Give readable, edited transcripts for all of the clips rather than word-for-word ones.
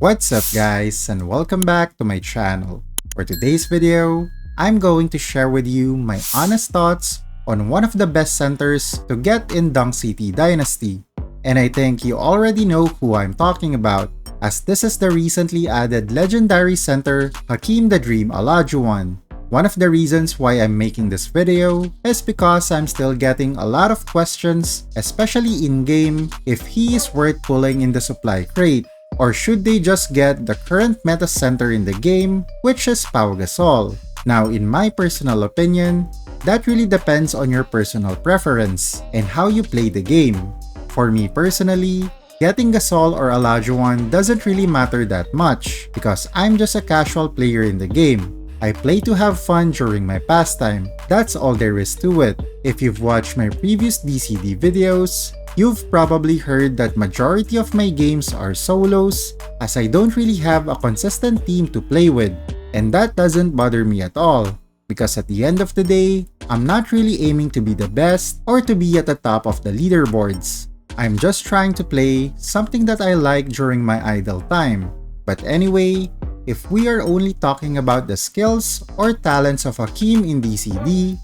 What's up guys, and welcome back to my channel. For today's video, I'm going to share with you my honest thoughts on one of the best centers to get in Dunk City Dynasty. And I think you already know who I'm talking about, as this is the recently added legendary center Hakeem the Dream Olajuwon. One of the reasons why I'm making this video is because I'm still getting a lot of questions, especially in-game, if he is worth pulling in the supply crate. Or should they just get the current meta center in the game, which is Pau Gasol? Now, in my personal opinion, that really depends on your personal preference and how you play the game. For me personally, getting Gasol or Olajuwon doesn't really matter that much because I'm just a casual player in the game. I play to have fun during my pastime. That's all there is to it. If you've watched my previous DCD videos, you've probably heard that majority of my games are solos as I don't really have a consistent team to play with. And that doesn't bother me at all because at the end of the day, I'm not really aiming to be the best or to be at the top of the leaderboards. I'm just trying to play something that I like during my idle time. But anyway, if we are only talking about the skills or talents of Hakeem in DCD,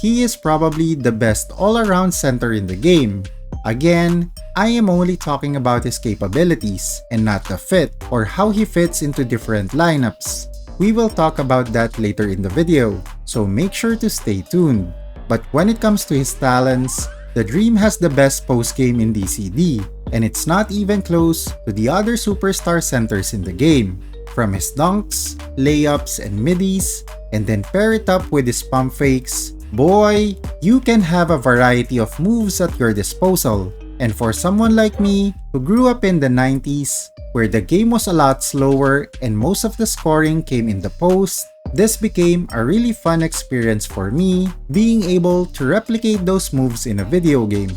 he is probably the best all-around center in the game. Again, I am only talking about his capabilities and not the fit or how he fits into different lineups. We will talk about that later in the video, so make sure to stay tuned. But when it comes to his talents, the Dream has the best post-game in DCD, and it's not even close to the other superstar centers in the game. From his dunks, layups, and middies, and then pair it up with his pump fakes, boy, you can have a variety of moves at your disposal. And for someone like me, who grew up in the 90s, where the game was a lot slower and most of the scoring came in the post, this became a really fun experience for me, being able to replicate those moves in a video game.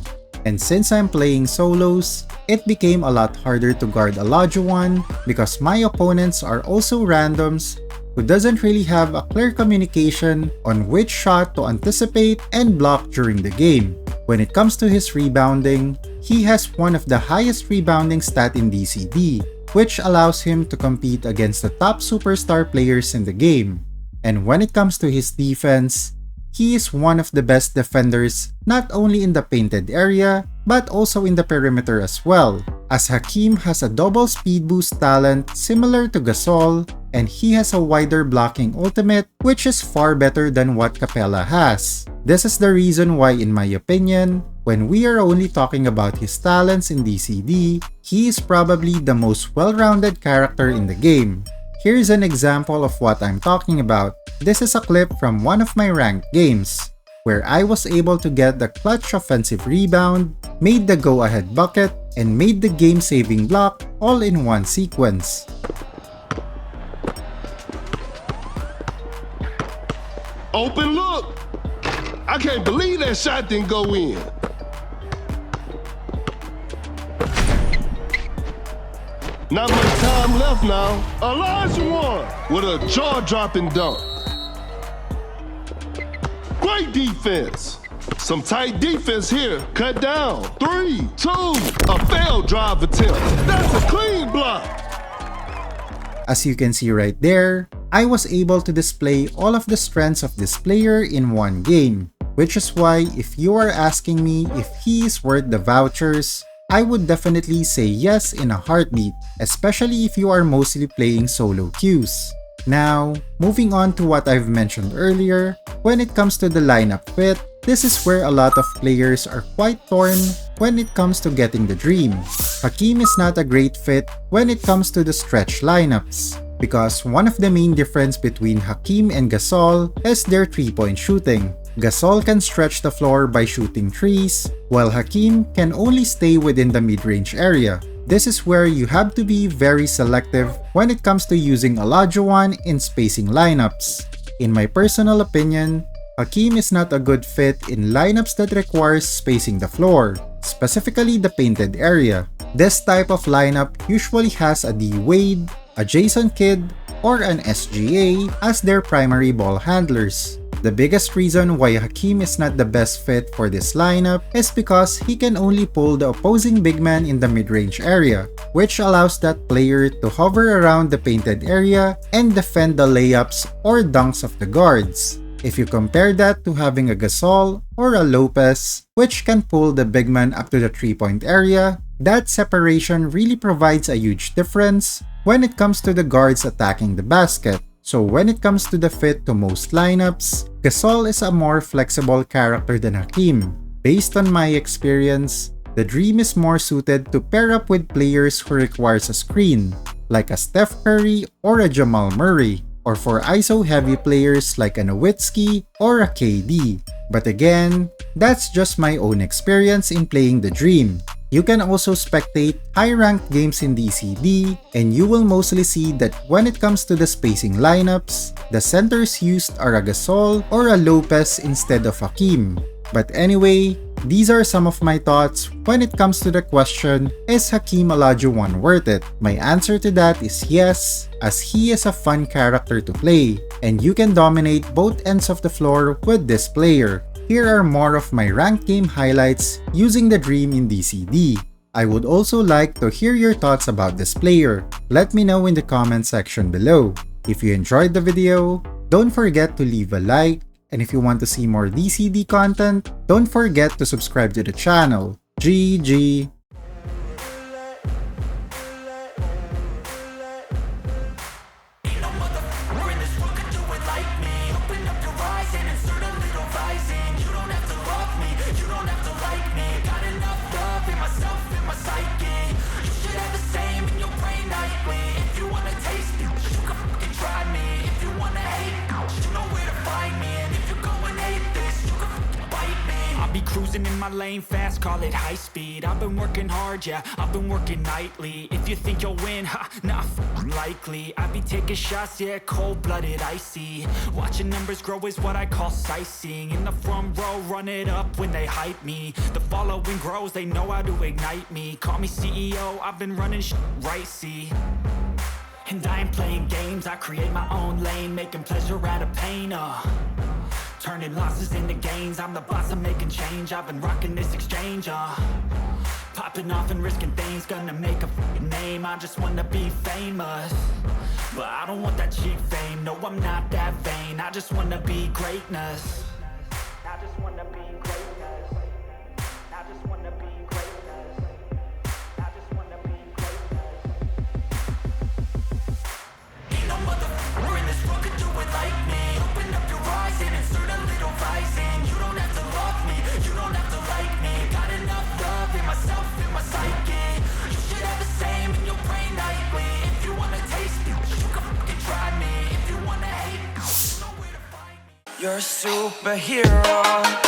And since I'm playing solos, it became a lot harder to guard Olajuwon because my opponents are also randoms who doesn't really have a clear communication on which shot to anticipate and block during the game. When it comes to his rebounding, he has one of the highest rebounding stat in DCD, which allows him to compete against the top superstar players in the game. And when it comes to his defense, he is one of the best defenders not only in the painted area, but also in the perimeter as well, as Hakeem has a double speed boost talent similar to Gasol, and he has a wider blocking ultimate which is far better than what Capella has. This is the reason why, in my opinion, when we are only talking about his talents in DCD, he is probably the most well-rounded character in the game. Here's an example of what I'm talking about. This is a clip from one of my ranked games, where I was able to get the clutch offensive rebound, made the go-ahead bucket, and made the game-saving block all in one sequence. Open look! I can't believe that shot didn't go in. Not much time left now. Olajuwon with a jaw-dropping dunk. Great defense. Some tight defense here. Cut down. 3, 2, a failed drive attempt. That's a clean block. As you can see right there, I was able to display all of the strengths of this player in one game, which is why if you are asking me if he is worth the vouchers, I would definitely say yes in a heartbeat, especially if you are mostly playing solo queues. Now, moving on to what I've mentioned earlier, when it comes to the lineup fit, this is where a lot of players are quite torn when it comes to getting the Dream. Hakeem is not a great fit when it comes to the stretch lineups, because one of the main difference between Hakeem and Gasol is their 3-point shooting. Gasol can stretch the floor by shooting threes, while Hakeem can only stay within the mid-range area. This is where you have to be very selective when it comes to using Olajuwon in spacing lineups. In my personal opinion, Hakeem is not a good fit in lineups that requires spacing the floor, specifically the painted area. This type of lineup usually has a D-Wade, a Jason Kidd, or an SGA as their primary ball handlers. The biggest reason why Hakeem is not the best fit for this lineup is because he can only pull the opposing big man in the mid-range area, which allows that player to hover around the painted area and defend the layups or dunks of the guards. If you compare that to having a Gasol or a Lopez, which can pull the big man up to the 3-point area, that separation really provides a huge difference when it comes to the guards attacking the basket. So when it comes to the fit to most lineups, Gasol is a more flexible character than Hakeem. Based on my experience, the Dream is more suited to pair up with players who requires a screen, like a Steph Curry or a Jamal Murray, or for ISO-heavy players like a Nowitzki or a KD. But again, that's just my own experience in playing the Dream. You can also spectate high-ranked games in DCD, and you will mostly see that when it comes to the spacing lineups, the centers used are a Gasol or a Lopez instead of Hakeem. But anyway, these are some of my thoughts when it comes to the question, is Hakeem Olajuwon worth it? My answer to that is yes, as he is a fun character to play, and you can dominate both ends of the floor with this player. Here are more of my ranked game highlights using the Dream in DCD. I would also like to hear your thoughts about this player. Let me know in the comment section below. If you enjoyed the video, don't forget to leave a like, and if you want to see more DCD content, don't forget to subscribe to the channel. GG! Cruising in my lane fast, call it high speed. I've been working hard, yeah, I've been working nightly. If you think you'll win, ha, not likely. I be taking shots, yeah, cold-blooded, icy. Watching numbers grow is what I call sightseeing. In the front row, run it up when they hype me. The following grows, they know how to ignite me. Call me CEO, I've been running right, see. And I ain't playing games, I create my own lane, making pleasure out of pain, turning losses into gains, I'm the boss, I'm making change. I've been rocking this exchange, popping off and risking things, gonna make a name. I just wanna be famous, but I don't want that cheap fame. No, I'm not that vain, I just wanna be greatness. I just wanna be greatness. I just wanna be greatness. I just wanna be greatness. Ain't no motherfucker in this world could do it like me. Open up your eyes and insert a little rising. You don't have to love me, you don't have to like me. Got enough love in myself, in my psyche. You should have the same in your brain nightly. If you wanna taste me, you can fucking try me. If you wanna hate, you know where to find me. You're a superhero.